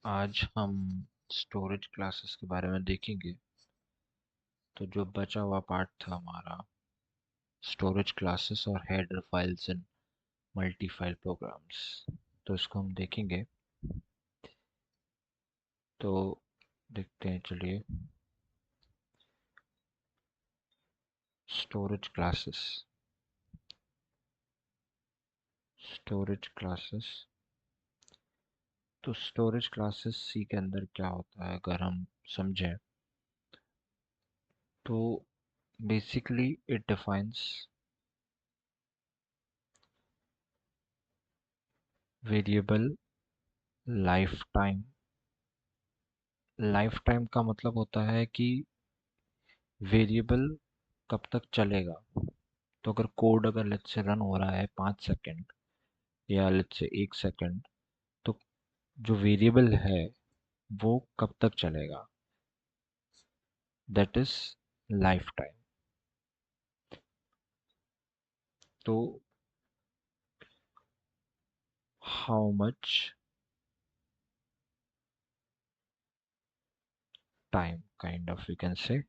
आज हम storage classes के बारे में देखेंगे। तो जो बचा हुआ पार्ट था हमारा स्टोरेज क्लासेस और header files in multi file programs, तो इसको हम देखेंगे। तो देखते हैं, चलिए। स्टोरेज क्लासेस स्टोरेज क्लासेस तो स्टोरेज क्लासेस सी के अंदर क्या होता है अगर हम समझें, तो basically it defines variable life time. Life time का मतलब होता है कि वेरिएबल कब तक चलेगा। तो अगर कोड अगर लेट्स से रन हो रहा है 5 सेकंड या लेट्स से 1 सेकंड, तो जो वेरिएबल है वो कब तक चलेगा, दैट इज लाइफ टाइम। तो how much time kind of you can say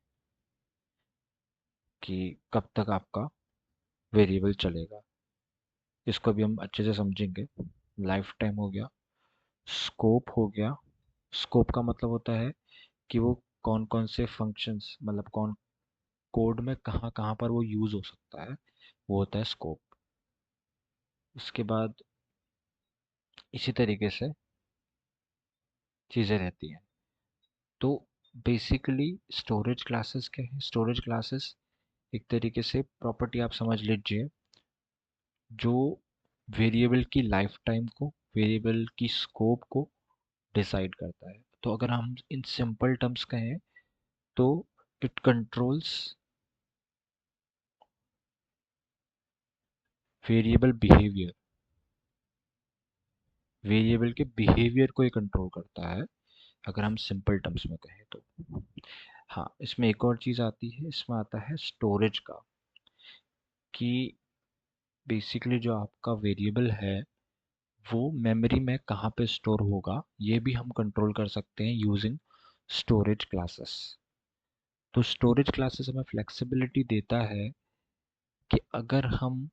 कि कब तक आपका वेरिएबल चलेगा, इसको भी हम अच्छे से समझेंगे। लाइफ टाइम हो गया, स्कोप हो गया। स्कोप का मतलब होता है कि वो कौन कौन से फंक्शंस, मतलब कौन कोड में कहाँ कहाँ पर वो यूज हो सकता है, वो होता है स्कोप। उसके बाद इसी तरीके से चीज़ें रहती हैं। तो बेसिकली स्टोरेज क्लासेस क्या है? स्टोरेज क्लासेस एक तरीके से प्रॉपर्टी आप समझ लीजिए जो वेरिएबल की लाइफ टाइम को, वेरिएबल की स्कोप को डिसाइड करता है। तो अगर हम इन सिंपल टर्म्स कहें तो it controls variable behaviour. Variable के बिहेवियर को ही कंट्रोल करता है अगर हम सिंपल टर्म्स में कहें तो। हाँ, इसमें एक और चीज़ आती है, इसमें आता है स्टोरेज का, कि बेसिकली जो आपका वेरिएबल है वो मेमोरी में कहाँ पे स्टोर होगा, ये भी हम कंट्रोल कर सकते हैं यूजिंग स्टोरेज क्लासेस। तो स्टोरेज क्लासेस हमें फ्लेक्सिबिलिटी देता है कि अगर हम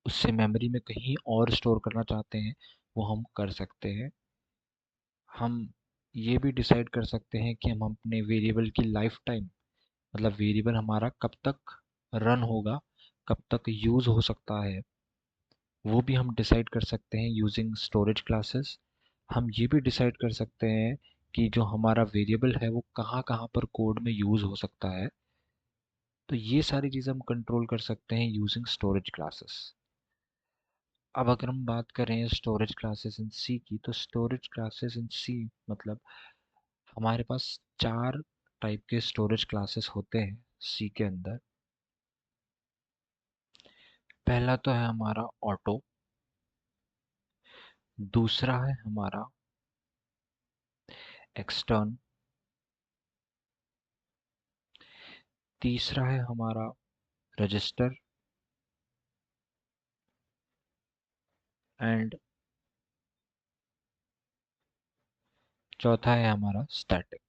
उससे मेमोरी में कहीं और स्टोर करना चाहते हैं वो हम कर सकते हैं। हम ये भी डिसाइड कर सकते हैं कि हम अपने वेरिएबल की लाइफ टाइम, मतलब वेरिएबल हमारा कब तक रन होगा, कब तक यूज़ हो सकता है, वो भी हम डिसाइड कर सकते हैं यूजिंग स्टोरेज क्लासेस। हम ये भी डिसाइड कर सकते हैं कि जो हमारा वेरिएबल है वो कहाँ कहाँ पर कोड में यूज़ हो सकता है। तो ये सारी चीज़ें हम कंट्रोल कर सकते हैं यूजिंग स्टोरेज क्लासेस। अब अगर हम बात करें स्टोरेज क्लासेस इन सी की, तो स्टोरेज क्लासेस इन सी मतलब हमारे पास 4 टाइप के स्टोरेज क्लासेस होते हैं सी के अंदर। पहला तो है हमारा ऑटो, दूसरा है हमारा एक्सटर्न, तीसरा है हमारा रजिस्टर, एंड चौथा है हमारा स्टैटिक।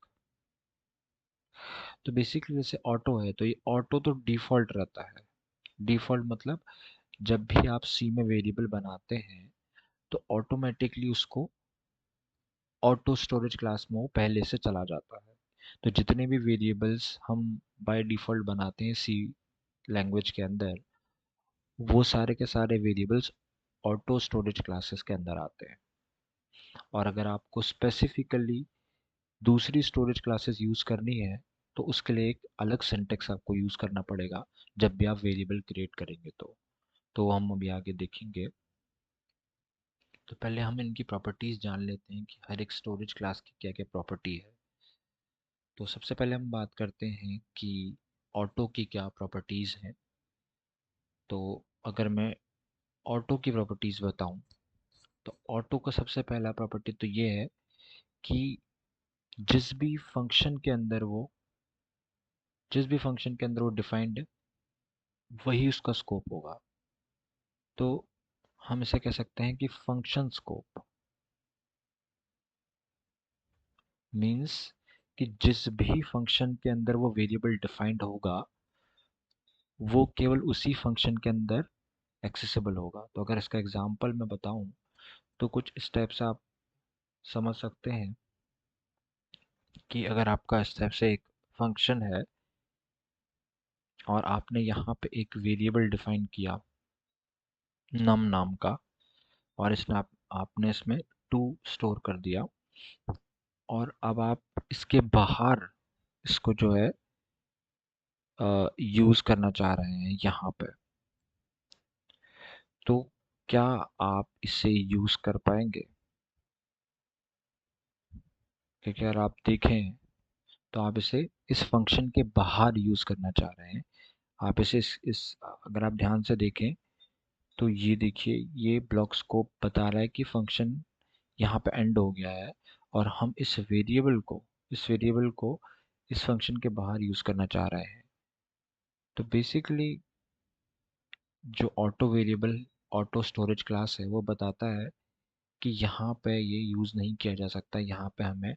तो बेसिकली जैसे ऑटो है, तो ये ऑटो तो डिफ़ॉल्ट रहता है। डिफ़ॉल्ट मतलब जब भी आप सी में वेरिएबल बनाते हैं तो ऑटोमेटिकली उसको ऑटो स्टोरेज क्लास में वो पहले से चला जाता है। तो जितने भी वेरिएबल्स हम बाय डिफ़ॉल्ट बनाते हैं सी लैंग्वेज के अंदर, वो सारे के सारे वेरिएबल्स ऑटो स्टोरेज क्लासेस के अंदर आते हैं। और अगर आपको स्पेसिफिकली दूसरी स्टोरेज क्लासेस यूज़ करनी है तो उसके लिए एक अलग सिंटेक्स आपको यूज़ करना पड़ेगा जब भी आप वेरिएबल क्रिएट करेंगे। तो हम अभी आगे देखेंगे। तो पहले हम इनकी प्रॉपर्टीज़ जान लेते हैं कि हर एक स्टोरेज क्लास की क्या क्या प्रॉपर्टी है। तो सबसे पहले हम बात करते हैं कि ऑटो की क्या प्रॉपर्टीज़ हैं। तो अगर मैं ऑटो की प्रॉपर्टीज़ बताऊं, तो ऑटो का सबसे पहला प्रॉपर्टी तो ये है कि जिस भी फंक्शन के अंदर वो डिफाइंड है वही उसका स्कोप होगा। तो हम इसे कह सकते हैं कि फंक्शन स्कोप। मीन्स कि जिस भी फंक्शन के अंदर वो वेरिएबल डिफाइंड होगा वो केवल उसी फंक्शन के अंदर एक्सेसिबल होगा। तो अगर इसका एग्जांपल मैं बताऊं तो कुछ इस टाइप से आप समझ सकते हैं कि अगर आपका इस टाइप से एक फंक्शन है और आपने यहाँ पे एक वेरिएबल डिफाइन किया नम नाम का, और इसमें आपने इसमें 2 स्टोर कर दिया, और अब आप इसके बाहर इसको जो है यूज़ करना चाह रहे हैं यहाँ पे, तो क्या आप इसे यूज़ कर पाएंगे? क्योंकि अगर आप देखें तो आप इसे इस फंक्शन के बाहर यूज़ करना चाह रहे हैं। आप इसे अगर आप ध्यान से देखें तो ये देखिए, ये ब्लॉक स्कोप बता रहा है कि फंक्शन यहाँ पे एंड हो गया है और हम इस वेरिएबल को इस फंक्शन के बाहर यूज़ करना चाह रहे हैं। तो बेसिकली जो ऑटो स्टोरेज क्लास है वो बताता है कि यहाँ पे ये यूज़ नहीं किया जा सकता, यहाँ पे हमें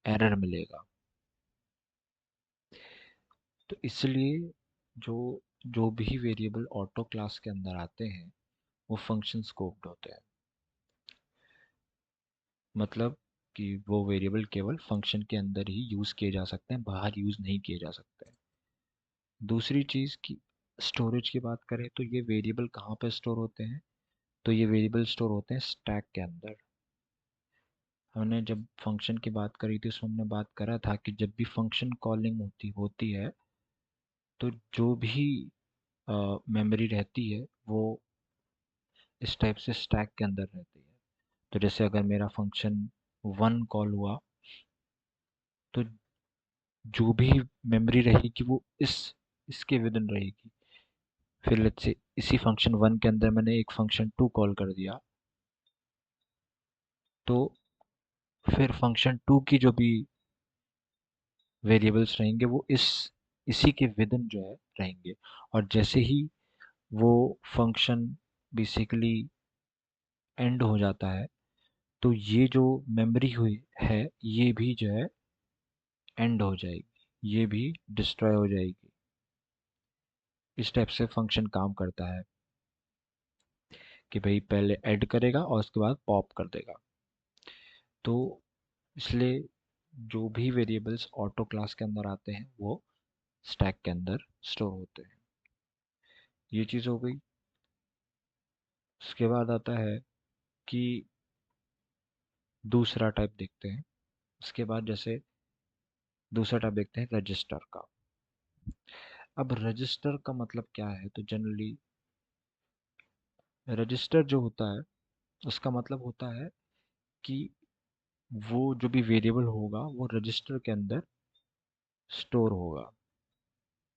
एरर मिलेगा। तो इसलिए जो जो भी वेरिएबल ऑटो क्लास के अंदर आते हैं वो फंक्शन स्कोप्ड होते हैं। मतलब कि वो वेरिएबल केवल फंक्शन के अंदर ही यूज़ किए जा सकते हैं, बाहर यूज़ नहीं किए जा सकते हैं। दूसरी चीज़ की स्टोरेज की बात करें तो ये वेरिएबल कहाँ पर स्टोर होते हैं? तो ये वेरिएबल स्टोर होते हैं स्टैक के अंदर। हमने जब फंक्शन की बात करी थी उसमें हमने बात करा था कि जब भी फंक्शन कॉलिंग होती है तो जो भी मेमोरी रहती है वो इस टाइप से स्टैक के अंदर रहती है। तो जैसे अगर मेरा फंक्शन 1 कॉल हुआ तो जो भी मेमोरी रहेगी वो इसके विद इन रहेगी। फिर लेट्स से इसी फंक्शन 1 के अंदर मैंने एक फंक्शन 2 कॉल कर दिया, तो फिर फंक्शन 2 की जो भी वेरिएबल्स रहेंगे वो इसी के विद इन जो है रहेंगे। और जैसे ही वो फंक्शन बेसिकली एंड हो जाता है तो ये जो मेमोरी हुई है ये भी जो है एंड हो जाएगी, ये भी डिस्ट्रॉय हो जाएगी। इस टाइप से फंक्शन काम करता है कि भाई पहले ऐड करेगा और उसके बाद पॉप कर देगा। तो इसलिए जो भी वेरिएबल्स ऑटो क्लास के अंदर आते हैं वो स्टैक के अंदर स्टोर होते हैं। ये चीज़ हो गई। उसके बाद आता है कि दूसरा टाइप देखते हैं। उसके बाद जैसे दूसरा टाइप देखते हैं रजिस्टर का। अब रजिस्टर का मतलब क्या है? तो जनरली रजिस्टर जो होता है उसका मतलब होता है कि वो जो भी वेरिएबल होगा वो रजिस्टर के अंदर स्टोर होगा,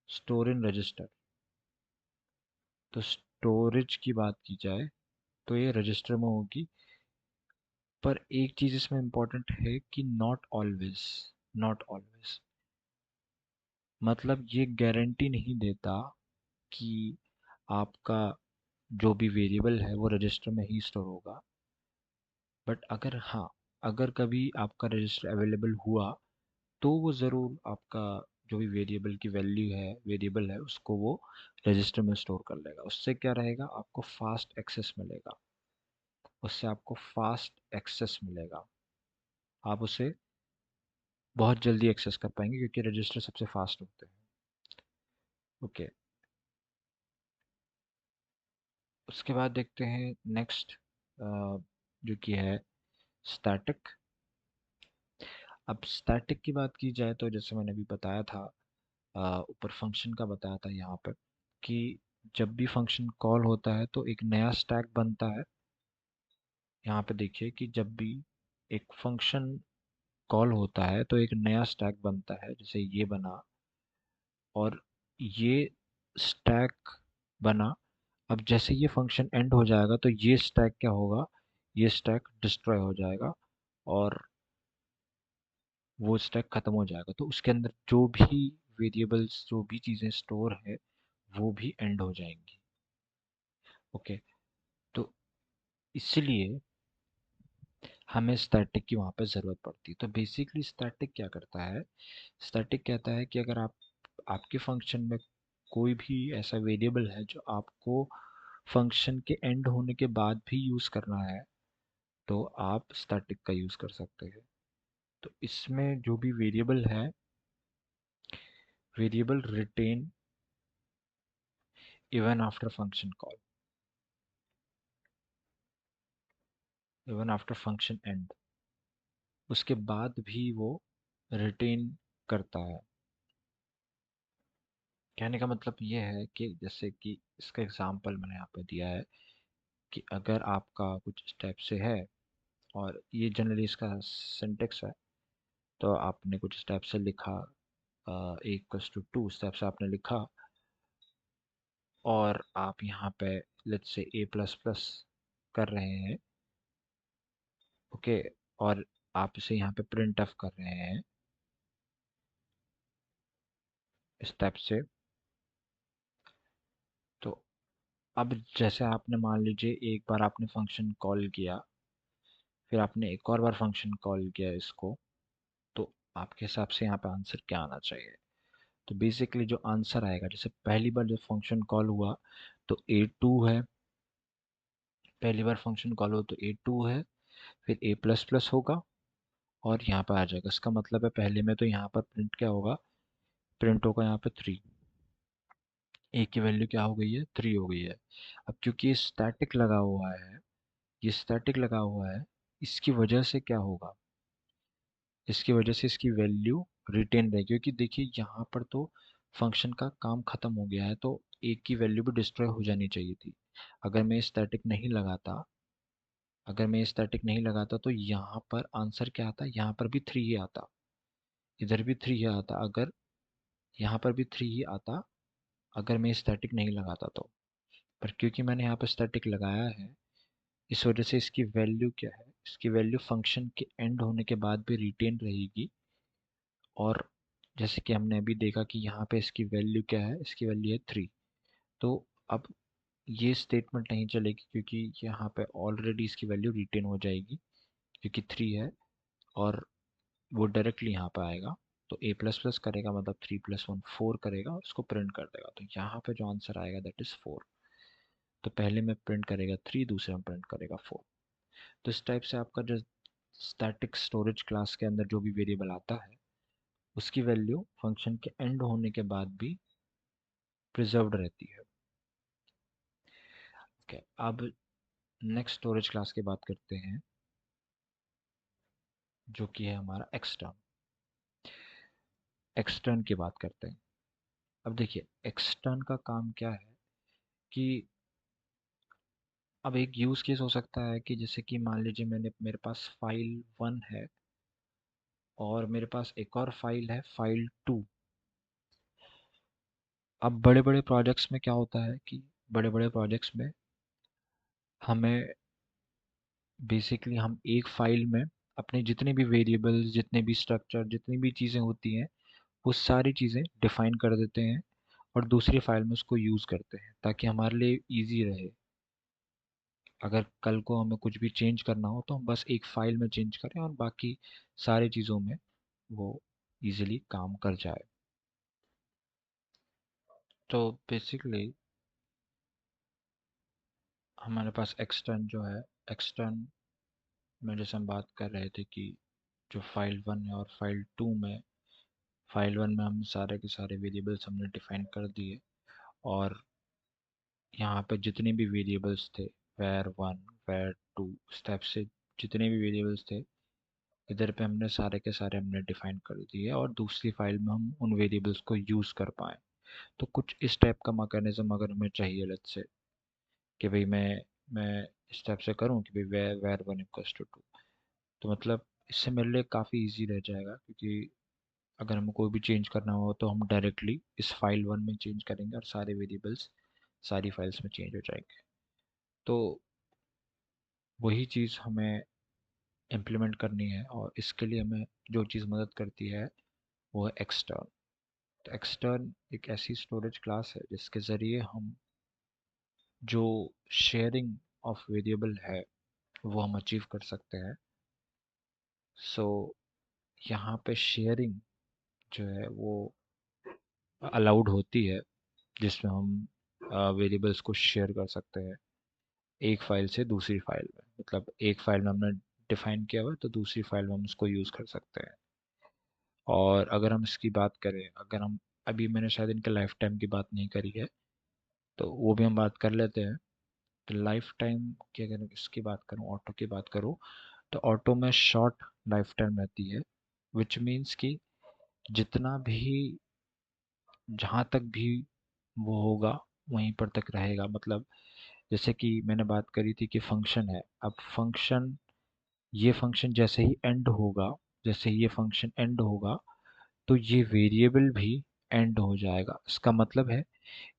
स्टोर इन रजिस्टर। तो स्टोरेज की बात की जाए तो ये रजिस्टर में होगी। पर एक चीज़ इसमें इम्पोर्टेंट है कि नॉट ऑलवेज मतलब ये गारंटी नहीं देता कि आपका जो भी वेरिएबल है वो रजिस्टर में ही स्टोर होगा। बट अगर हाँ, अगर कभी आपका रजिस्टर अवेलेबल हुआ तो वो ज़रूर आपका जो भी वेरिएबल है उसको वो रजिस्टर में स्टोर कर लेगा। उससे क्या रहेगा, आपको फास्ट एक्सेस मिलेगा। आप उसे बहुत जल्दी एक्सेस कर पाएंगे क्योंकि रजिस्टर सबसे फास्ट होते हैं। ओके, उसके बाद देखते हैं नेक्स्ट जो कि है स्टैटिक। अब स्टैटिक की बात की जाए तो जैसे मैंने अभी बताया था, ऊपर फंक्शन का बताया था यहाँ पर कि जब भी फंक्शन कॉल होता है तो एक नया स्टैक बनता है। यहाँ पे देखिए कि जब भी एक फंक्शन कॉल होता है तो एक नया स्टैक बनता है, जैसे ये बना और ये स्टैक बना। अब जैसे ये फंक्शन एंड हो जाएगा तो ये स्टैक क्या होगा, ये स्टैक डिस्ट्रॉय हो जाएगा और वो स्टैक खत्म हो जाएगा। तो उसके अंदर जो भी वेरिएबल्स, जो भी चीज़ें स्टोर है वो भी एंड हो जाएंगी। ओके, तो इसलिए हमें स्टैटिक की वहाँ पे ज़रूरत पड़ती है। तो बेसिकली स्टैटिक क्या करता है, स्टैटिक कहता है कि अगर आपके फंक्शन में कोई भी ऐसा वेरिएबल है जो आपको फंक्शन के एंड होने के बाद भी यूज़ करना है, तो आप स्टैटिक का यूज़ कर सकते हैं। तो इसमें जो भी वेरिएबल है, variable retain even after function call, even after function end, उसके बाद भी वो रिटेन करता है। कहने का मतलब ये है कि जैसे कि इसका एग्जांपल मैंने यहाँ पे दिया है कि अगर आपका कुछ स्टेप से है, और ये जनरली इसका सिंटेक्स है, तो आपने कुछ स्टेप से लिखा, ए इक्वल्स टू 2 स्टेप से आपने लिखा, और आप यहाँ पे let's say A plus plus कर रहे हैं, ओके, और आप इसे यहाँ पे प्रिंट एफ कर रहे हैं स्टेप से। तो अब जैसे आपने मान लीजिए एक बार आपने फंक्शन कॉल किया, फिर आपने एक और बार फंक्शन कॉल किया इसको, तो आपके हिसाब से यहाँ पे आंसर क्या आना चाहिए? तो बेसिकली जो आंसर आएगा, जैसे पहली बार जब फंक्शन कॉल हुआ तो a2 है, पहली बार फंक्शन कॉल हो तो a2 है, फिर a प्लस प्लस होगा और यहाँ पे आ जाएगा। इसका मतलब है पहले में तो यहाँ पर प्रिंट क्या होगा, प्रिंट होगा यहाँ पे 3, a की वैल्यू क्या हो गई है, 3 हो गई है। अब क्योंकि ये स्टैटिक लगा हुआ है, ये स्टैटिक लगा हुआ है, इसकी वजह से क्या होगा, इसकी वजह से इसकी वैल्यू रिटेन रहेगी, क्योंकि देखिए यहाँ पर तो फंक्शन का काम खत्म हो गया है, तो एक की वैल्यू भी डिस्ट्रॉय हो जानी चाहिए थी। अगर मैं स्टैटिक नहीं लगाता, अगर मैं स्टैटिक नहीं लगाता तो यहाँ पर आंसर क्या आता, यहाँ पर भी 3 ही आता, इधर भी 3 ही आता, अगर यहाँ पर भी 3 ही आता, अगर मैं स्टैटिक नहीं लगाता तो। पर क्योंकि मैंने यहाँ पर स्टैटिक लगाया है, इस वजह से इसकी वैल्यू क्या है, इसकी वैल्यू फंक्शन के एंड होने के बाद भी रिटेन रहेगी। और जैसे कि हमने अभी देखा कि यहाँ पे इसकी वैल्यू क्या है, इसकी वैल्यू है 3। तो अब ये स्टेटमेंट नहीं चलेगी, क्योंकि यहाँ पे ऑलरेडी इसकी वैल्यू रिटेन हो जाएगी, क्योंकि 3 है, और वो डायरेक्टली यहाँ पे आएगा। तो a प्लस प्लस करेगा मतलब 3 प्लस 1 4 करेगा, उसको प्रिंट कर देगा। तो यहाँ पे जो आंसर आएगा दैट इज 4। तो पहले में प्रिंट करेगा 3, दूसरे में प्रिंट करेगा 4। तो इस टाइप से आपका जो स्टैटिक स्टोरेज क्लास के अंदर जो भी वेरिएबल आता है, उसकी वैल्यू फंक्शन के एंड होने के बाद भी प्रिजर्व्ड रहती है। ओके, अब नेक्स्ट स्टोरेज क्लास की बात करते हैं, जो कि है हमारा एक्सटर्न। एक्सटर्न की बात करते हैं। अब देखिए एक्सटर्न का काम क्या है कि अब एक यूज़ केस हो सकता है कि जैसे कि मान लीजिए मेरे पास फाइल 1 है, और मेरे पास एक और फाइल है फाइल 2। अब बड़े बड़े प्रोजेक्ट्स में क्या होता है कि बड़े बड़े प्रोजेक्ट्स में हमें बेसिकली हम एक फाइल में अपने जितने भी वेरिएबल्स, जितने भी स्ट्रक्चर, जितनी भी चीज़ें होती हैं, वो सारी चीज़ें डिफाइन कर देते हैं और दूसरी फाइल में उसको यूज़ करते हैं, ताकि हमारे लिए इजी रहे। अगर कल को हमें कुछ भी चेंज करना हो तो हम बस एक फाइल में चेंज करें और बाकी सारी चीज़ों में वो इजीली काम कर जाए। तो बेसिकली हमारे पास एक्सटर्न जो है, एक्सटर्न में जैसे हम बात कर रहे थे कि जो फाइल 1 है और फाइल 2 में, फाइल 1 में हम सारे के सारे वेरिएबल्स हमने डिफाइन कर दिए, और यहाँ पे जितने भी वेरिएबल्स थे, var1 var2 स्टेप से जितने भी वेरिएबल्स थे, इधर पे हमने सारे के सारे हमने डिफाइन कर दिए, और दूसरी फाइल में हम उन वेरिएबल्स को यूज़ कर पाएँ। तो कुछ इस टाइप का मैकेनिज्म अगर हमें चाहिए, लेट्स से कि भाई मैं इस टाइप से करूँ कि भाई var1 इक्वल्स टू 2, तो मतलब इससे मेरे लिए काफ़ी इजी रह जाएगा, क्योंकि अगर हमें कोई भी चेंज करना हो तो हम डायरेक्टली इस फाइल 1 में चेंज करेंगे और सारे वेरिएबल्स सारी फाइल्स में चेंज हो जाएंगे। तो वही चीज़ हमें इम्प्लीमेंट करनी है, और इसके लिए हमें जो चीज़ मदद करती है वो है एक्सटर्न। तो एक्सटर्न एक ऐसी स्टोरेज क्लास है जिसके ज़रिए हम जो शेयरिंग ऑफ वेरिएबल है वो हम अचीव कर सकते हैं। सो यहाँ पे शेयरिंग जो है वो अलाउड होती है, जिसमें हम वेरिएबल्स को शेयर कर सकते हैं एक फाइल से दूसरी फाइल में। मतलब एक फाइल में हमने डिफाइन किया हुआ है तो दूसरी फाइल में हम उसको यूज़ कर सकते हैं। और अगर हम इसकी बात करें, अगर हम अभी मैंने शायद इनके लाइफ टाइम की बात नहीं करी है, तो वो भी हम बात कर लेते हैं। तो लाइफ टाइम की अगर इसकी बात करूँ, ऑटो की बात करूँ, तो ऑटो में शॉर्ट लाइफ टाइम रहती है, विच मीन्स कि जितना भी, जहाँ तक भी वो होगा वहीं पर तक रहेगा। मतलब जैसे कि मैंने बात करी थी कि फंक्शन है, अब फंक्शन, ये फंक्शन जैसे ही एंड होगा, जैसे ही ये फंक्शन एंड होगा, तो ये वेरिएबल भी एंड हो जाएगा। इसका मतलब है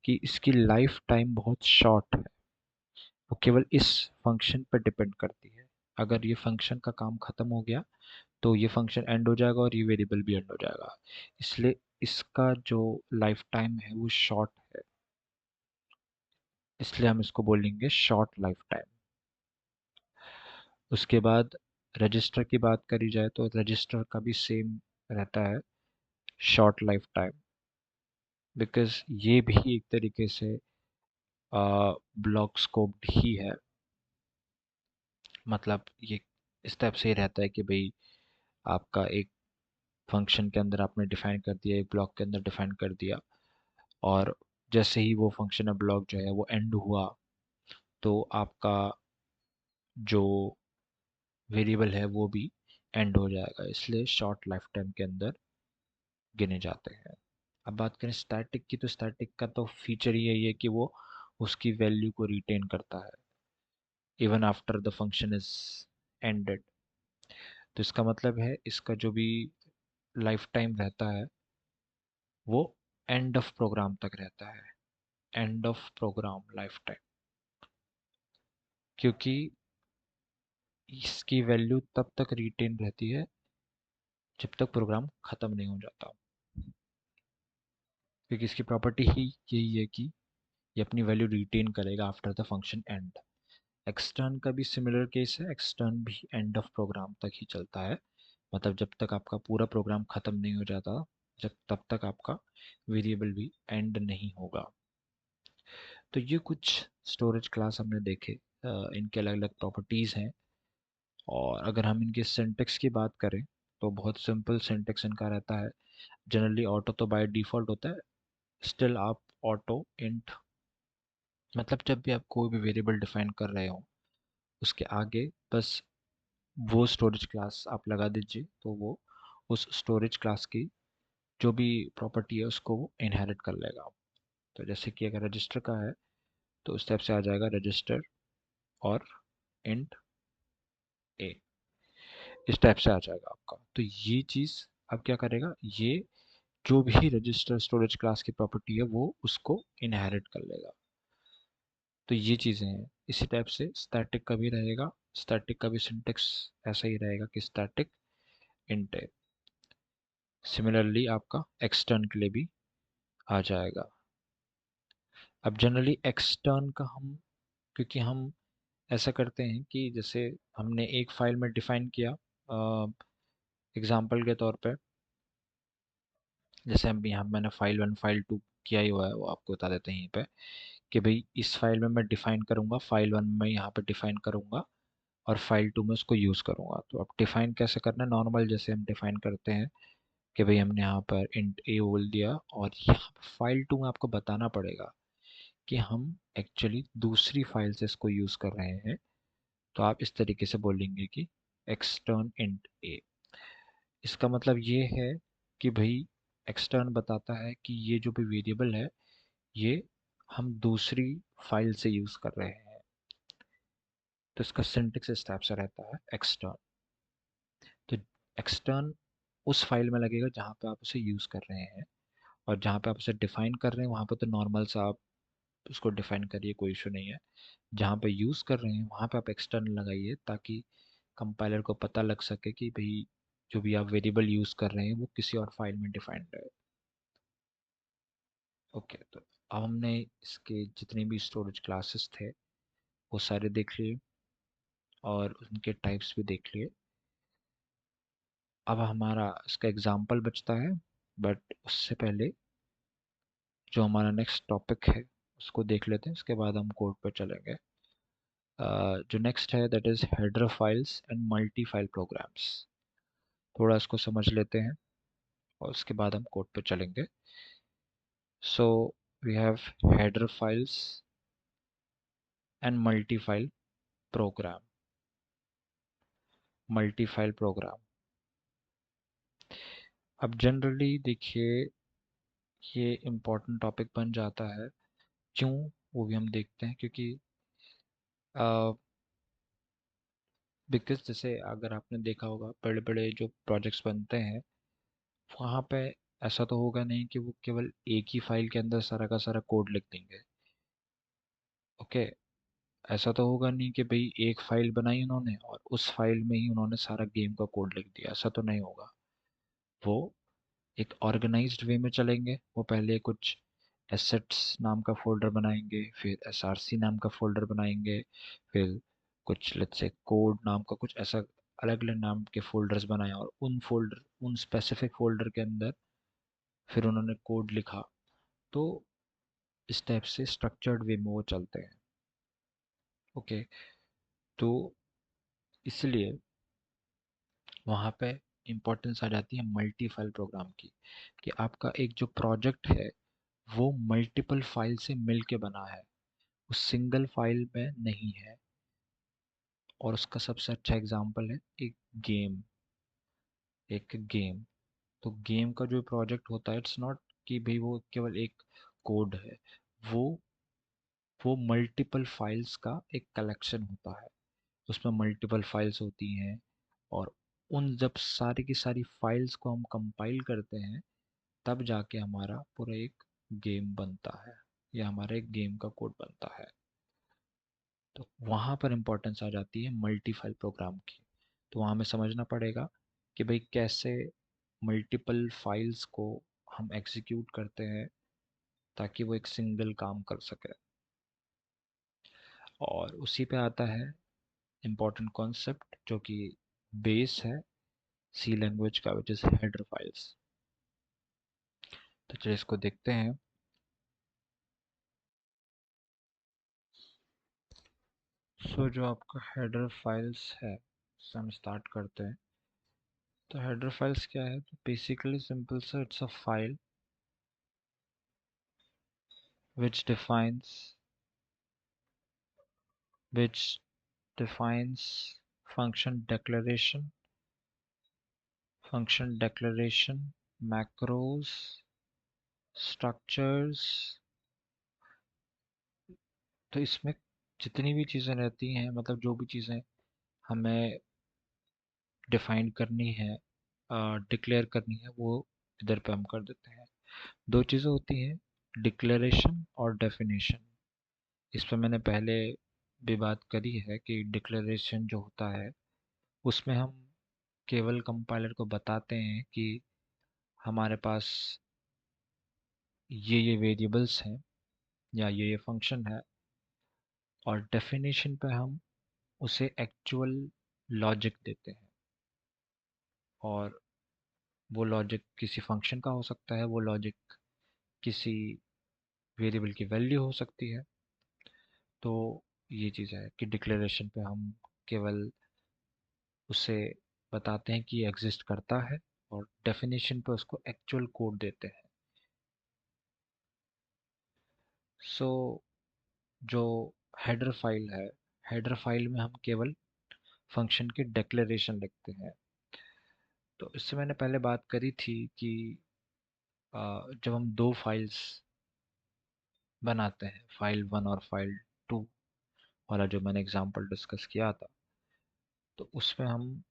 कि इसकी लाइफ टाइम बहुत शॉर्ट है, वो केवल इस फंक्शन पर डिपेंड करती है। अगर ये फंक्शन का काम खत्म हो गया तो ये फंक्शन एंड हो जाएगा और ये वेरिएबल भी एंड हो जाएगा। इसलिए इसका जो लाइफ टाइम है वो शॉर्ट है, इसलिए हम इसको बोलेंगे शॉर्ट लाइफ टाइम। उसके बाद रजिस्टर की बात करी जाए तो रजिस्टर का भी सेम रहता है, शॉर्ट लाइफ टाइम, बिकॉज ये भी एक तरीके से ब्लॉक स्कोप्ड ही है। मतलब ये इस टाइप से ही रहता है कि भाई आपका एक फंक्शन के अंदर आपने डिफाइन कर दिया, एक ब्लॉक के अंदर डिफाइन कर दिया, और जैसे ही वो फंक्शन या ब्लॉक जो है वो एंड हुआ, तो आपका जो वेरिएबल है वो भी एंड हो जाएगा, इसलिए शॉर्ट लाइफ टाइम के अंदर गिने जाते हैं। अब बात करें स्टैटिक की, तो स्टैटिक का तो फीचर ही यही है कि वो उसकी वैल्यू को रिटेन करता है even after the function is ended. तो इसका मतलब है इसका जो भी लाइफ टाइम रहता है वो एंड ऑफ प्रोग्राम तक रहता है, end of program life time, क्योंकि इसकी वैल्यू तब तक रिटेन रहती है जब तक प्रोग्राम खत्म नहीं हो जाता, क्योंकि इसकी प्रॉपर्टी ही यही है कि ये अपनी वैल्यू रिटेन करेगा after the function and. Extern का भी सिमिलर केस है, एक्सटर्न भी एंड ऑफ प्रोग्राम तक ही चलता है। मतलब जब तक आपका पूरा प्रोग्राम खत्म नहीं हो जाता, जब तब तक आपका वेरिएबल भी एंड नहीं होगा। तो ये कुछ स्टोरेज क्लास हमने देखे, इनके अलग अलग प्रॉपर्टीज़ हैं। और अगर हम इनके सिंटेक्स की बात करें तो बहुत सिंपल सिंटेक्स इनका रहता है। जनरली ऑटो तो बाय डिफ़ॉल्ट होता है, स्टिल आप ऑटो इंट, मतलब जब भी आप कोई भी वेरिएबल डिफाइन कर रहे हो उसके आगे बस वो स्टोरेज क्लास आप लगा दीजिए, तो वो उस स्टोरेज क्लास की जो भी प्रॉपर्टी है उसको वो इनहेरिट कर लेगा। तो जैसे कि अगर रजिस्टर का है तो उस टाइप से आ जाएगा रजिस्टर और इंट ए, इस टाइप से आ जाएगा आपका। तो ये चीज़ अब क्या करेगा, ये जो भी रजिस्टर स्टोरेज क्लास की प्रॉपर्टी है वो उसको इनहेरिट कर लेगा। तो ये चीज़ें हैं। इसी टाइप से स्टैटिक का भी रहेगा, स्टैटिक का भी सिंटेक्स ऐसा ही रहेगा कि स्टैटिक इंट है। सिमिलरली आपका एक्सटर्न के लिए भी आ जाएगा। अब जनरली एक्सटर्न का हम, क्योंकि हम ऐसा करते हैं कि जैसे हमने एक फाइल में डिफाइन किया, एग्जांपल के तौर पे, जैसे हम यहाँ मैंने फाइल वन फाइल टू किया ही हुआ है, वो आपको बता देते हैं यहीं पे कि भाई इस फाइल में मैं डिफाइन करूँगा, फाइल वन में यहाँ पे डिफाइन करूँगा और फाइल टू में उसको यूज़ करूँगा। तो अब डिफाइन कैसे करना है, नॉर्मल जैसे हम डिफाइन करते हैं कि भाई हमने यहाँ पर इंट ए बोल दिया, और यहाँ फाइल टू में आपको बताना पड़ेगा कि हम एक्चुअली दूसरी फाइल से इसको यूज़ कर रहे हैं। तो आप इस तरीके से बोलेंगे कि एक्सटर्न इंट ए। इसका मतलब ये है कि भाई एक्सटर्न बताता है कि ये जो भी वेरिएबल है ये हम दूसरी फाइल से यूज़ कर रहे हैं। तो इसका सिंटेक्स इस टाइप से रहता है एक्सटर्न। तो एक्सटर्न उस फाइल में लगेगा जहाँ पे आप उसे यूज़ कर रहे हैं, और जहाँ पे आप उसे डिफाइन कर रहे हैं वहाँ पे तो नॉर्मल सा आप उसको डिफाइन करिए, कोई इशू नहीं है। जहाँ पे यूज़ कर रहे हैं वहाँ पे आप एक्सटर्नल लगाइए, ताकि कंपाइलर को पता लग सके कि भाई जो भी आप वेरिएबल यूज़ कर रहे हैं वो किसी और फाइल में डिफाइंड है। ओके, तो अब हमने इसके जितने भी स्टोरेज क्लासेस थे वो सारे देख लिए और उनके टाइप्स भी देख लिए। अब हमारा इसका एग्जाम्पल बचता है, बट उससे पहले जो हमारा नेक्स्ट टॉपिक है उसको देख लेते हैं, उसके बाद हम कोड पे चलेंगे। जो नेक्स्ट है that is header files and multi file programs. थोड़ा इसको समझ लेते हैं और उसके बाद हम कोड पे चलेंगे। So we have header files and multi file program. Multi file program, अब जनरली देखिए ये इम्पोर्टेंट टॉपिक बन जाता है। क्यों? वो भी हम देखते हैं, क्योंकि बिकॉज जैसे अगर आपने देखा होगा बड़े बड़े जो प्रोजेक्ट्स बनते हैं वहाँ पे ऐसा तो होगा नहीं कि वो केवल एक ही फाइल के अंदर सारा का सारा कोड लिख देंगे। ओके, ऐसा तो होगा नहीं कि भाई एक फाइल बनाई उन्होंने और उस फाइल में ही उन्होंने सारा गेम का कोड लिख दिया, ऐसा तो नहीं होगा। वो एक ऑर्गेनाइज्ड वे में चलेंगे। वो पहले कुछ एसेट्स नाम का फोल्डर बनाएंगे, फिर एसआरसी नाम का फोल्डर बनाएंगे, फिर कुछ लेट्स से कोड नाम का कुछ ऐसा अलग अलग नाम के फोल्डर्स बनाए और उन स्पेसिफिक फोल्डर के अंदर फिर उन्होंने कोड लिखा। तो इस टाइप से स्ट्रक्चर्ड वे में वो चलते हैं। ओके, तो इसलिए वहाँ पे इम्पोर्टेंस आ जाती है मल्टी फाइल प्रोग्राम की, कि आपका एक जो प्रोजेक्ट है वो मल्टीपल फाइल से मिल के बना है, वो सिंगल फाइल में नहीं है। और उसका सबसे अच्छा एग्जांपल है एक गेम। एक गेम, तो गेम का जो प्रोजेक्ट होता है इट्स नॉट कि भाई वो केवल एक कोड है। वो वो मल्टीपल फाइल्स का एक कलेक्शन होता है। उसमें मल्टीपल फाइल्स होती हैं, और उन जब सारी की सारी फाइल्स को हम कंपाइल करते हैं तब जाके हमारा पूरा एक गेम बनता है, या हमारा एक गेम का कोड बनता है। तो वहाँ पर इम्पोर्टेंस आ जाती है मल्टी फाइल प्रोग्राम की। तो वहाँ हमें समझना पड़ेगा कि भाई कैसे मल्टीपल फाइल्स को हम एग्जीक्यूट करते हैं ताकि वो एक सिंगल काम कर सके। और उसी पे आता है इम्पोर्टेंट कॉन्सेप्ट जो कि बेस है सी लैंग्वेज का, विच इज़ हेडर फाइल्स। तो चलिए इसको देखते हैं। सो जो आपका हेडर फाइल्स है उससे हम स्टार्ट करते हैं। तो हेडर फाइल्स क्या है? तो बेसिकली सिंपल सा it's a file which defines which defines function declaration, macros, structures। तो इसमें जितनी भी चीज़ें रहती हैं, मतलब जो भी चीज़ें हमें डिफाइन करनी है, डिक्लेयर करनी है, वो इधर पे हम कर देते हैं। दो चीज़ें होती हैं, डिक्लेरेशन और डेफिनेशन। इस पर मैंने पहले भी बात करी है कि डिक्लेरेशन जो होता है उसमें हम केवल कंपाइलर को बताते हैं कि हमारे पास ये वेरिएबल्स हैं या ये फंक्शन है, और डेफिनेशन पे हम उसे एक्चुअल लॉजिक देते हैं। और वो लॉजिक किसी फंक्शन का हो सकता है, वो लॉजिक किसी वेरिएबल की वैल्यू हो सकती है। तो ये चीज़ है कि डिक्लेरेशन पे हम केवल उसे बताते हैं कि ये एग्जिस्ट करता है, और डेफिनेशन पे उसको एक्चुअल कोड देते हैं। सो जो हेडर फाइल है, हेडर फाइल में हम केवल फंक्शन की डिक्लेरेशन लिखते हैं। तो इससे मैंने पहले बात करी थी कि जब हम दो फाइल्स बनाते हैं, फाइल वन और फाइल टू वाला जो मैंने एग्जांपल डिस्कस किया था, तो उसमें हम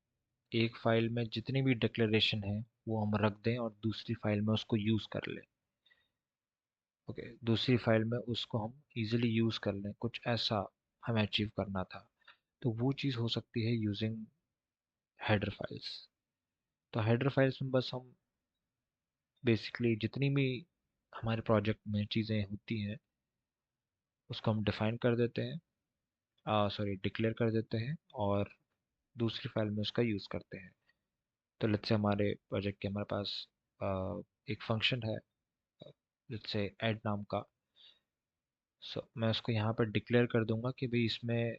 एक फाइल में जितनी भी डिक्लेरेशन है वो हम रख दें और दूसरी फाइल में उसको यूज़ कर लें। ओके, दूसरी फाइल में उसको हम इजीली यूज़ कर लें, कुछ ऐसा हमें अचीव करना था। तो वो चीज़ हो सकती है यूजिंग हेडर फाइल्स। तो हेडर फाइल्स में बस हम बेसिकली जितनी भी हमारे प्रोजेक्ट में चीज़ें होती हैं उसको हम डिफाइन कर देते हैं, सॉरी डिक्लेयर कर देते हैं, और दूसरी फाइल में उसका यूज़ करते हैं। तो लेट्स से हमारे प्रोजेक्ट के हमारे पास एक फंक्शन है, लेट्स से ऐड नाम का। सो मैं उसको यहाँ पर डिक्लेयर कर दूंगा कि भाई इसमें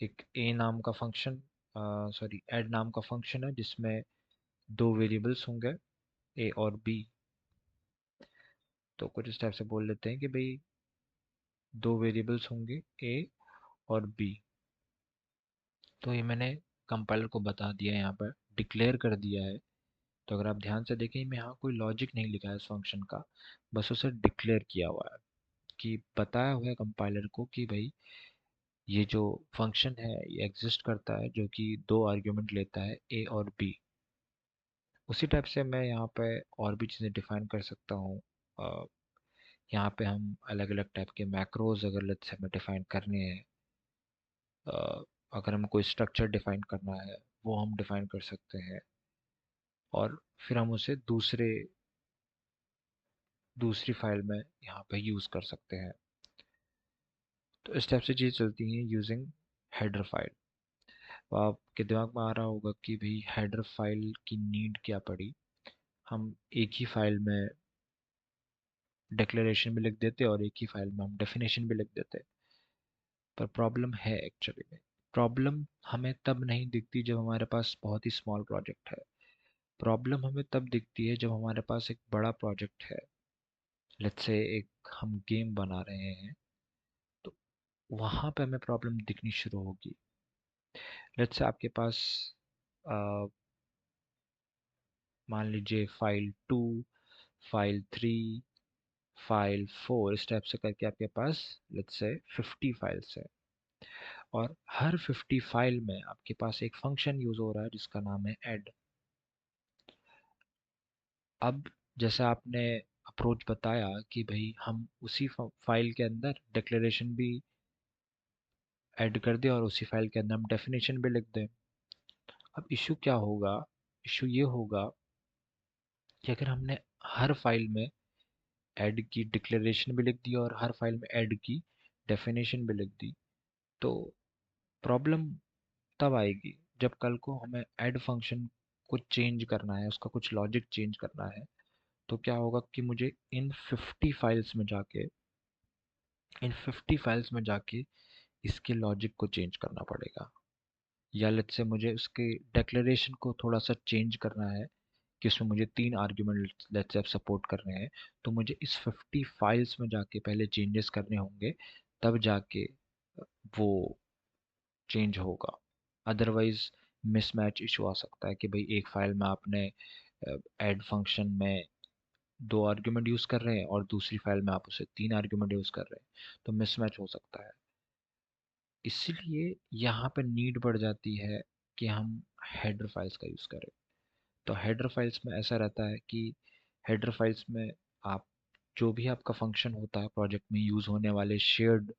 एक ए नाम का फंक्शन, सॉरी ऐड नाम का फंक्शन है जिसमें दो वेरिएबल्स होंगे, ए और बी। तो कुछ इस टाइप से बोल लेते हैं कि भाई दो वेरिएबल्स होंगे, ए और बी। तो ये मैंने कंपाइलर को बता दिया है, यहाँ पर डिक्लेयर कर दिया है। तो अगर आप ध्यान से देखें, मैं यहाँ कोई लॉजिक नहीं लिखा है इस फंक्शन का, बस उसे डिक्लेयर किया हुआ है कि बताया हुआ है कंपाइलर को कि भाई ये जो फंक्शन है ये एग्जिस्ट करता है, जो कि दो आर्ग्यूमेंट लेता है, ए और बी। उसी टाइप से मैं यहाँ पे और भी चीज़ें डिफाइन कर सकता हूँ। यहाँ पे हम अलग अलग टाइप के मैक्रोज अगर लेट्स से हमें डिफाइन करने हैं, अगर हमें कोई स्ट्रक्चर डिफाइन करना है वो हम डिफाइन कर सकते हैं, और फिर हम उसे दूसरी फाइल में यहाँ पे यूज़ कर सकते हैं। तो इस टाइप से चीज़ चलती हैं यूजिंग हेडर फाइल। तो आपके दिमाग में आ रहा होगा कि भाई हेडर फाइल की नीड क्या पड़ी, हम एक ही फाइल में डिक्लेरेशन भी लिख देते और एक ही फाइल में हम डेफिनेशन भी लिख देते। पर प्रॉब्लम है एक्चुअली में, प्रॉब्लम हमें तब नहीं दिखती जब हमारे पास बहुत ही स्मॉल प्रोजेक्ट है। प्रॉब्लम हमें तब दिखती है जब हमारे पास एक बड़ा प्रोजेक्ट है। लेट्स से एक हम गेम बना रहे हैं, तो वहाँ पे हमें प्रॉब्लम दिखनी शुरू होगी। लेट्स से आपके पास अ, मान लीजिए फाइल 2, फाइल 3, फाइल 4, इस टाइप से करके आपके पास लेट्स से 50 फाइल्स है, और हर 50 फाइल में आपके पास एक फंक्शन यूज हो रहा है जिसका नाम है ऐड। अब जैसे आपने अप्रोच बताया कि भाई हम उसी फाइल के अंदर डिक्लेरेशन भी ऐड कर दें और उसी फाइल के अंदर हम डेफिनेशन भी लिख दें। अब इशू क्या होगा, इशू ये होगा कि अगर हमने हर फाइल में ऐड की डिक्लेरेशन भी लिख दी और हर फाइल में ऐड की डेफिनेशन भी लिख दी, तो प्रॉब्लम तब आएगी जब कल को हमें ऐड फंक्शन को चेंज करना है, उसका कुछ लॉजिक चेंज करना है। तो क्या होगा कि मुझे इन 50 फाइल्स में जाके इसके लॉजिक को चेंज करना पड़ेगा, या लेट्स से मुझे उसके डिक्लेरेशन को थोड़ा सा चेंज करना है कि उसमें मुझे 3 आर्ग्यूमेंट लेट्स से सपोर्ट करने हैं। तो मुझे इस 50 फाइल्स में जाके पहले चेंजेस करने होंगे, तब जाके वो चेंज होगा। अदरवाइज मिसमैच इशू आ सकता है कि भाई एक फाइल में आपने ऐड फंक्शन में 2 आर्ग्यूमेंट यूज़ कर रहे हैं और दूसरी फाइल में आप उसे 3 आर्ग्यूमेंट यूज़ कर रहे हैं, तो मिसमैच हो सकता है। इसलिए यहाँ पर नीड बढ़ जाती है कि हम हेडर फाइल्स का यूज़ करें। तो हेडर फाइल्स में ऐसा रहता है कि हेडर फाइल्स में आप जो भी आपका फंक्शन होता है प्रोजेक्ट में यूज़ होने वाले शेयर्ड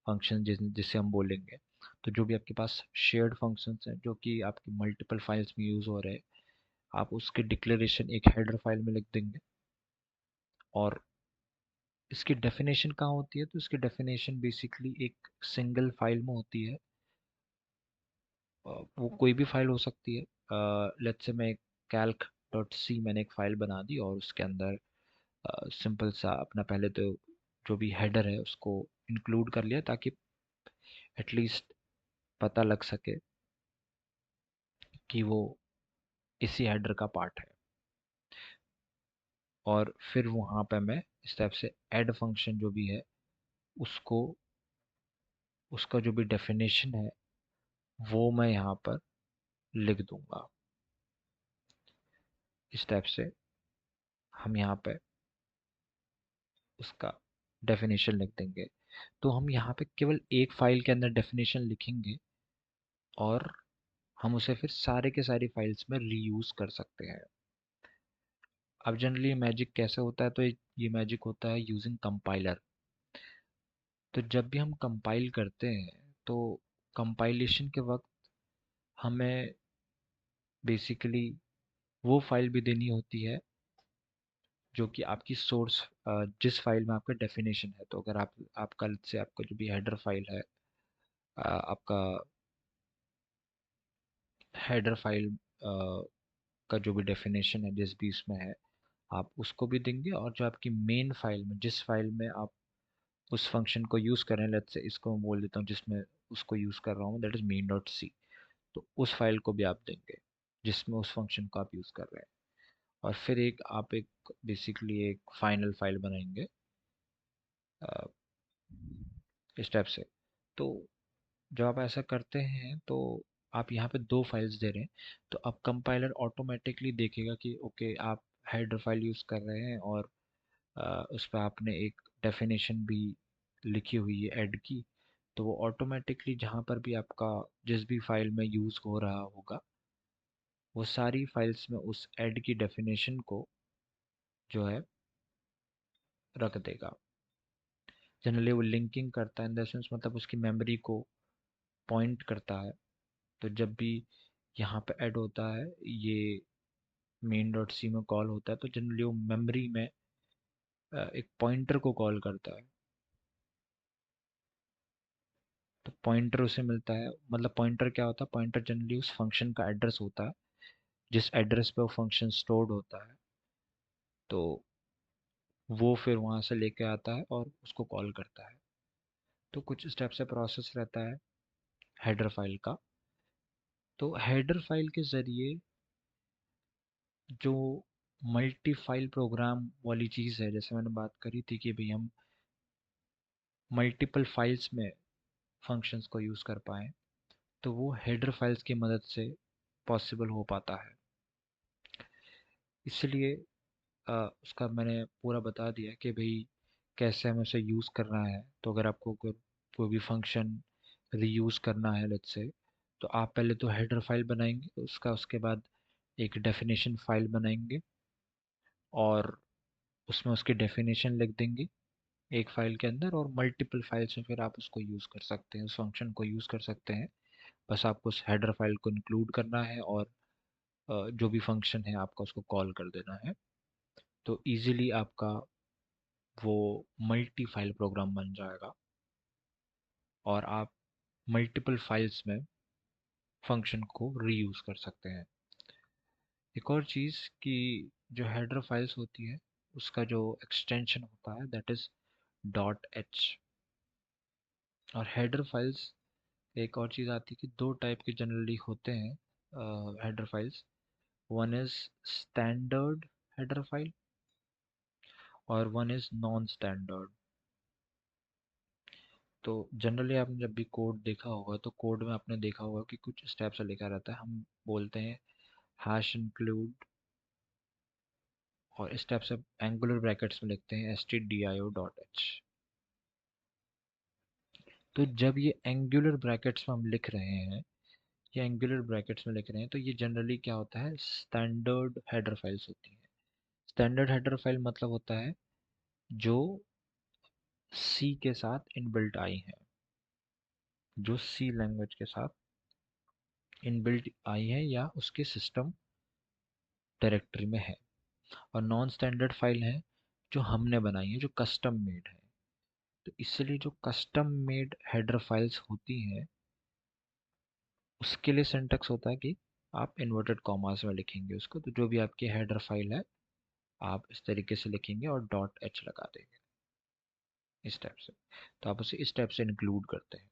फंक्शन जिसे हम बोलेंगे, तो जो भी आपके पास शेयर्ड फंक्शंस हैं जो कि आपकी मल्टीपल फाइल्स में यूज़ हो रहे हैं, आप उसके डिक्लेरेशन एक हेडर फाइल में लिख देंगे। और इसकी डेफिनेशन कहाँ होती है, तो इसकी डेफिनेशन बेसिकली एक सिंगल फाइल में होती है। वो कोई भी फाइल हो सकती है। लेट्स से मैं कैल्क डॉट सी मैंने एक फाइल बना दी और उसके अंदर सिंपल सा अपना पहले तो जो भी हेडर है उसको इंक्लूड कर लिया, ताकि एटलीस्ट पता लग सके कि वो इसी हेडर का पार्ट है। और फिर वहाँ पे मैं इस टाइप से ऐड फंक्शन जो भी है उसको, उसका जो भी डेफिनेशन है वो मैं यहाँ पर लिख दूंगा। इस टाइप से हम यहाँ पे उसका डेफिनेशन लिख देंगे। तो हम यहाँ पे केवल एक फाइल के अंदर डेफिनेशन लिखेंगे और हम उसे फिर सारे के सारी फाइल्स में रीयूज कर सकते हैं। अब जनरली मैजिक कैसे होता है, तो ये मैजिक होता है यूजिंग कंपाइलर। तो जब भी हम कंपाइल करते हैं, तो कंपाइलेशन के वक्त हमें बेसिकली वो फाइल भी देनी होती है जो कि आपकी सोर्स, जिस फाइल में आपका डेफिनेशन है। तो अगर आपका से आपका जो भी हेडर फाइल है, आपका हेडर फाइल का जो भी डेफिनेशन है जिस भी इसमें है आप उसको भी देंगे, और जो आपकी मेन फाइल में जिस फाइल में आप उस फंक्शन को यूज़ कर रहे हैं, लेट्स से इसको मैं बोल देता हूँ जिसमें उसको यूज़ कर रहा हूँ, that is main dot C. तो उस फाइल को भी आप देंगे जिसमें उस फंक्शन को आप यूज़ कर रहे हैं। और फिर एक आप एक बेसिकली एक फाइनल फाइल बनाएंगे इस टाइप से। तो जब आप ऐसा करते हैं तो आप यहाँ पे दो फाइल्स दे रहे हैं, तो अब कंपाइलर ऑटोमेटिकली देखेगा कि ओके आप हेडर फाइल यूज़ कर रहे हैं और उस पर आपने एक डेफिनेशन भी लिखी हुई है ऐड की, तो वो ऑटोमेटिकली जहाँ पर भी आपका जिस भी फाइल में यूज़ हो रहा होगा वो सारी फाइल्स में उस ऐड की डेफिनेशन को जो है रख देगा। जनरली वो लिंकिंग करता है इन द सेंस, मतलब उसकी मेमोरी को पॉइंट करता है। तो जब भी यहाँ पे ऐड होता है ये मेन डॉट सी में कॉल होता है, तो जनरली वो मेमोरी में एक पॉइंटर को कॉल करता है। तो पॉइंटर उसे मिलता है, मतलब पॉइंटर क्या होता है, पॉइंटर जनरली उस फंक्शन का एड्रेस होता है जिस एड्रेस पे वो फंक्शन स्टोर्ड होता है। तो वो फिर वहाँ से लेके आता है और उसको कॉल करता है। तो कुछ स्टेप से प्रोसेस रहता है हेडर फाइल का। तो हेडर फाइल के ज़रिए जो मल्टी फाइल प्रोग्राम वाली चीज़ है, जैसे मैंने बात करी थी कि भाई हम मल्टीपल फाइल्स में फंक्शंस को यूज़ कर पाएँ, तो वो हेडर फाइल्स की मदद से पॉसिबल हो पाता है। इसलिए उसका मैंने पूरा बता दिया कि भाई कैसे हमें उसे यूज़ करना है। तो अगर आपको कोई भी फंक्शन रीयूज़ करना है लेट्स से, तो आप पहले तो हेडर फाइल बनाएंगे उसका, उसके बाद एक डेफिनेशन फाइल बनाएंगे और उसमें उसकी डेफिनेशन लिख देंगे एक फाइल के अंदर, और मल्टीपल फाइल्स में फिर आप उसको यूज़ कर सकते हैं, उस फंक्शन को यूज़ कर सकते हैं। बस आपको उस हेडर फाइल को इंक्लूड करना है और जो भी फंक्शन है आपका उसको कॉल कर देना है। तो इजीली आपका वो मल्टी फाइल प्रोग्राम बन जाएगा और आप मल्टीपल फाइल्स में फंक्शन को रीयूज़ कर सकते हैं। एक और चीज़ कि जो हेडर फाइल्स होती है उसका जो एक्सटेंशन होता है दैट इज़ डॉट एच। और हेडर फाइल्स एक और चीज़ आती है कि दो टाइप के जनरली होते हैं header files. One is standard header file और वन इज़ नॉन स्टैंडर्ड। तो जनरली आपने जब भी कोड देखा होगा तो कोड में आपने देखा होगा कि कुछ स्टेप से लिखा रहता है, हम बोलते हैं हैश इंक्लूड, और इस टाइप से एंगुलर ब्रैकेट्स में लिखते हैं stdio.h। तो जब ये एंगुलर ब्रैकेट्स में हम लिख रहे हैं या एंगुलर ब्रैकेट्स में लिख रहे हैं तो ये जनरली क्या होता है, स्टैंडर्ड हेडर फाइल्स होती हैं। स्टैंडर्ड हेडर फाइल मतलब होता है जो सी के साथ इनबिल्ट आई है, जो सी लैंग्वेज के साथ इनबिल्ट आई है या उसके सिस्टम डायरेक्टरी में है। और नॉन स्टैंडर्ड फाइल है जो हमने बनाई है, जो कस्टम मेड है। तो इसलिए जो कस्टम मेड हेडर फाइल्स होती हैं उसके लिए सिंटैक्स होता है कि आप इन्वर्टेड कॉमास में लिखेंगे उसको। तो जो भी आपकी हेडर फाइल है आप इस तरीके से लिखेंगे और डॉट एच लगा देंगे इस टाइप से। तो आप उसे इस टाइप से इंक्लूड करते हैं।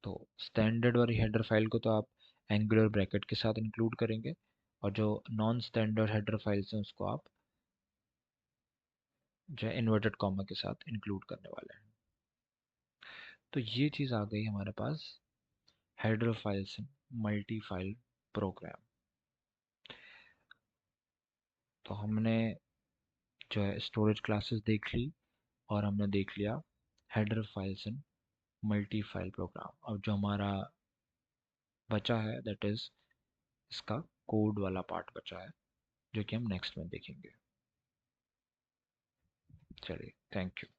तो स्टैंडर्ड वाली हेडर फाइल को तो आप एंगुलर ब्रैकेट के साथ इंक्लूड करेंगे, और जो नॉन स्टैंडर्ड हेडर फाइल्स हैं उसको आप जो है इन्वर्टेड कॉमा के साथ इंक्लूड करने वाले हैं। तो ये चीज़ आ गई हमारे पास header files multi file program. तो हमने जो है स्टोरेज क्लासेस देख ली और हमने देख लिया header files in multi file program. अब जो हमारा बचा है दैट इज़ इसका कोड वाला पार्ट बचा है जो कि हम नेक्स्ट में देखेंगे। चलिए, थैंक यू।